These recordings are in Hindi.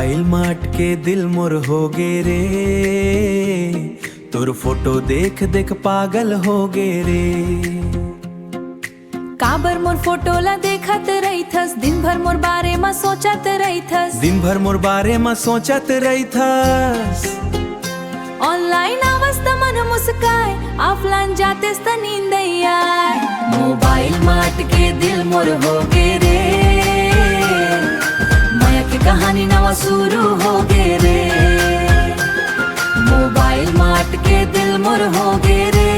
मोबाइल माट के दिल मोर हो गे रे, तोर फोटो देख देख पागल हो गे रे। काबर मोर फोटो ला देखत रहिथस, दिन भर मोर बारे में सोचत रहिथस। दिन भर मोर बारे में सोचत रहिथस। ऑनलाइन आवस त मन मुस्काए, ऑफलाइन जातेस त नींद आए। मोबाइल माट के दिल मोर हो गे रे, माया की कहानी नवा शुरू हो गे रे। मोबाइल माट के दिल मोर हो गे रे।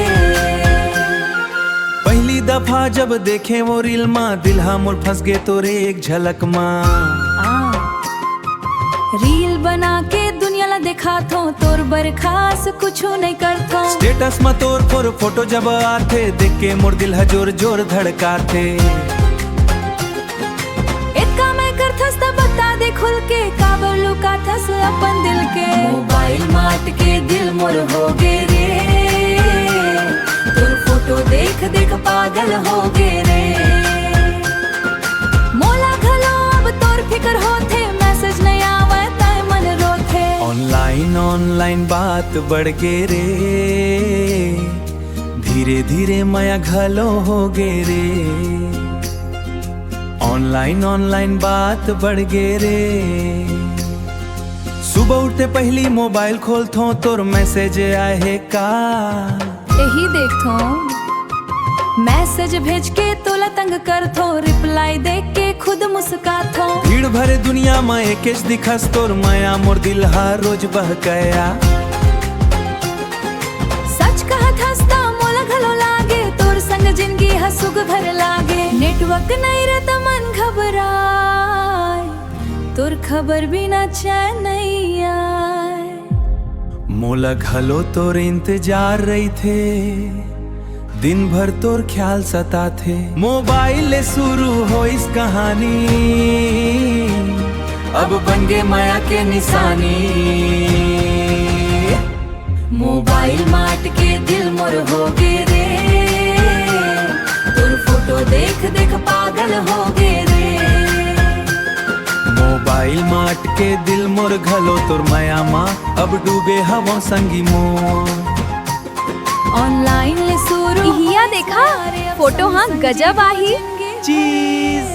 पहली दफा जब देखे वो रील माँ, दिल हा मोर फंस गे तोरे एक झलक माँ। रील बना के दुनिया ला देखा थो, तोर बर खास कुछो नहीं करथो। स्टेटस में तोर फोटो जब आथे, देख के मोर दिल हा जोर जोर धड़काथे। इतना मैं करथस त बता दे खुल के, काबर लुकाथस अपन दिल के। मोबाइल माट के दिल मोर हो गे रे, तोर फोटो देख देख पागल हो गे रे। मोला घलो अब तोर फिकर होथे, मैसेज नहीं आवे ताय मन रोथे। ऑनलाइन बात बढ़ गे रे, धीरे धीरे माया घलो हो गे रे। ऑनलाइन बात बढ़ गे रे। सुबह उठते पहली मोबाइल खोलथो, तोर मैसेज आए है का। यही देखथो, मैसेज भेज के तोला तंग करथो, रिप्लाई देख के खुद मुस्काथो। भीड़ भरे दुनिया में एकेश दिखस, तोर माया मोर दिल हा रोज बहकाया। सच कहत हस्ता मोला घलो लागे, तोर संग जिंदगी हा सुख भर लागे। नेटवर्क नहीं रहता मन घबराए, तोर खबर बिना चैन नहीं आए। मोला घलो तोर इंतजार रही थे, दिन भर तोर ख्याल सताथे। मोबाइल ले शुरू हो इस कहानी, अब बन गे माया के निशानी। मोबाइल माट के दिल मोर हो गे रे, तोर फोटो देख देख पागल हो गे रे। मोबाइल माट के दिल मोर घलो तोर माया माँ, अब डूबे हवा संगी मोर। ऑनलाइन ले शुरू इहिया देखा फोटो, हाँ गजब आही चीज।